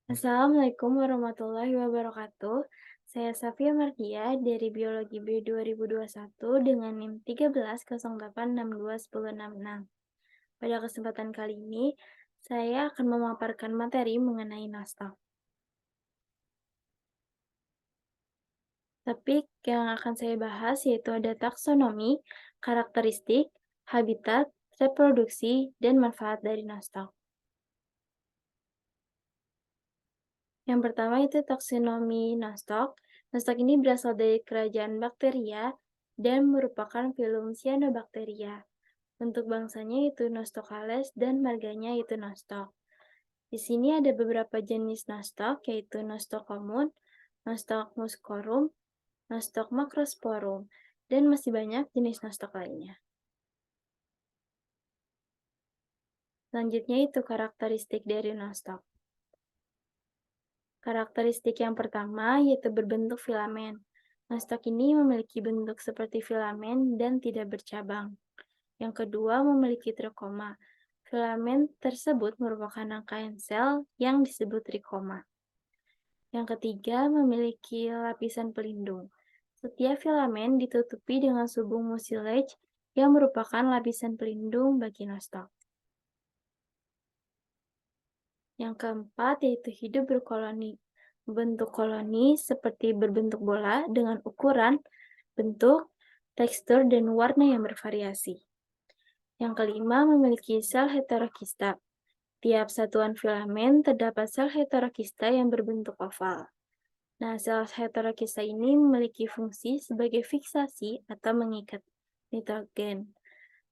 Assalamualaikum warahmatullahi wabarakatuh. Saya Safia Mardia dari Biologi B 2021 dengan NIM 1308621066. Pada kesempatan kali ini, saya akan memaparkan materi mengenai nostoc. Topik yang akan saya bahas yaitu ada taksonomi, karakteristik, habitat, reproduksi, dan manfaat dari nostoc. Yang pertama itu taksonomi nostoc. Nostoc ini berasal dari kerajaan Bakteria dan merupakan filum Cyanobacteria. Untuk bangsanya itu Nostocales dan marganya itu nostoc. Di sini ada beberapa jenis nostoc yaitu nostoc common, nostoc muscorum, nostoc macrosporum, dan masih banyak jenis nostoc lainnya. Selanjutnya itu karakteristik dari nostoc. Karakteristik yang pertama yaitu berbentuk filamen. Nostoc ini memiliki bentuk seperti filamen dan tidak bercabang. Yang kedua memiliki trikoma. Filamen tersebut merupakan rangkaian sel yang disebut trikoma. Yang ketiga memiliki lapisan pelindung. Setiap filamen ditutupi dengan subung mucilage yang merupakan lapisan pelindung bagi nostoc. Yang keempat yaitu hidup berkoloni. Bentuk koloni seperti berbentuk bola dengan ukuran, bentuk, tekstur, dan warna yang bervariasi. Yang kelima memiliki sel heterokista. Tiap satuan filamen terdapat sel heterokista yang berbentuk oval. Nah, sel heterokista ini memiliki fungsi sebagai fiksasi atau mengikat nitrogen.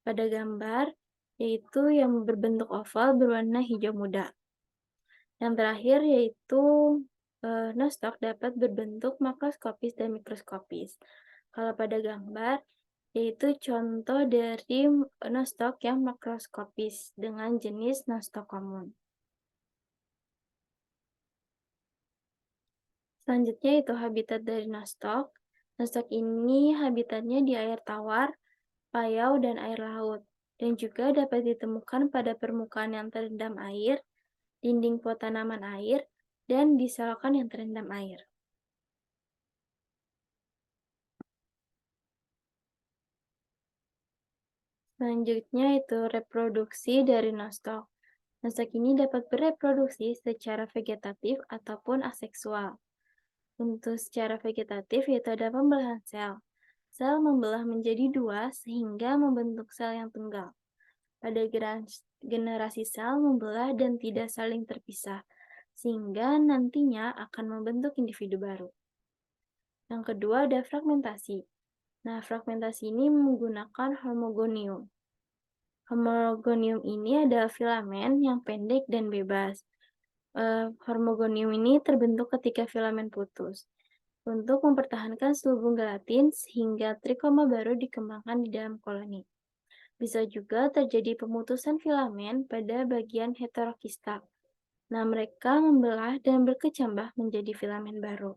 Pada gambar, yaitu yang berbentuk oval berwarna hijau muda. Yang terakhir yaitu nostoc dapat berbentuk makroskopis dan mikroskopis. Kalau pada gambar, yaitu contoh dari nostoc yang makroskopis dengan jenis nostoc common. Selanjutnya itu habitat dari nostoc. Nostoc ini habitatnya di air tawar, payau, dan air laut, dan juga dapat ditemukan pada permukaan yang terendam air, dinding pot tanaman air, dan di selokan yang terendam air. Selanjutnya itu reproduksi dari nostoc. Nostoc ini dapat bereproduksi secara vegetatif ataupun aseksual. Untuk secara vegetatif yaitu ada pembelahan sel. Sel membelah menjadi dua sehingga membentuk sel yang tunggal. Pada generasi sel membelah dan tidak saling terpisah, sehingga nantinya akan membentuk individu baru. Yang kedua ada fragmentasi. Nah, fragmentasi ini menggunakan homogonium. Homogonium ini adalah filamen yang pendek dan bebas. Homogonium ini terbentuk ketika filamen putus untuk mempertahankan selubung gelatin sehingga trikoma baru dikembangkan di dalam koloni. Bisa juga terjadi pemutusan filamen pada bagian heterokista. Nah, mereka membelah dan berkecambah menjadi filamen baru.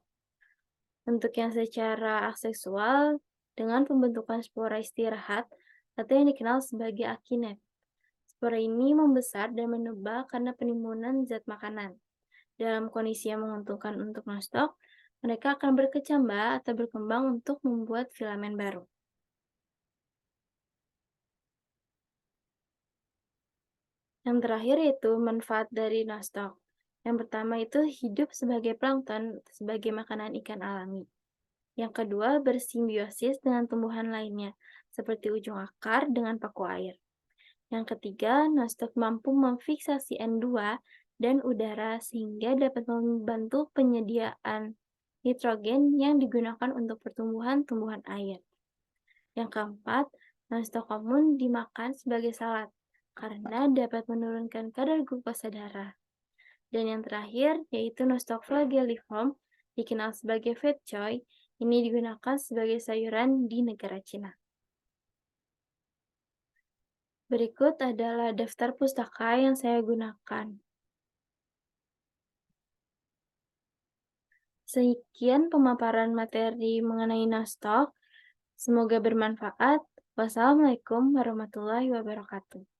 Untuk yang secara aseksual, dengan pembentukan spora istirahat atau yang dikenal sebagai akinet. Spora ini membesar dan menebal karena penimbunan zat makanan. Dalam kondisi yang menguntungkan untuk nostoc, mereka akan berkecambah atau berkembang untuk membuat filamen baru. Yang terakhir yaitu manfaat dari nostoc. Yang pertama itu hidup sebagai plankton sebagai makanan ikan alami. Yang kedua bersimbiosis dengan tumbuhan lainnya, seperti ujung akar dengan paku air. Yang ketiga, nostoc mampu memfiksasi N2 dan udara sehingga dapat membantu penyediaan nitrogen yang digunakan untuk pertumbuhan tumbuhan air. Yang keempat, nostoc common dimakan sebagai salad karena dapat menurunkan kadar glukosa darah. Dan yang terakhir, yaitu nostoc flagelliform, dikenal sebagai fat choy, ini digunakan sebagai sayuran di negara Cina. Berikut adalah daftar pustaka yang saya gunakan. Sekian pemaparan materi mengenai nostoc. Semoga bermanfaat. Wassalamualaikum warahmatullahi wabarakatuh.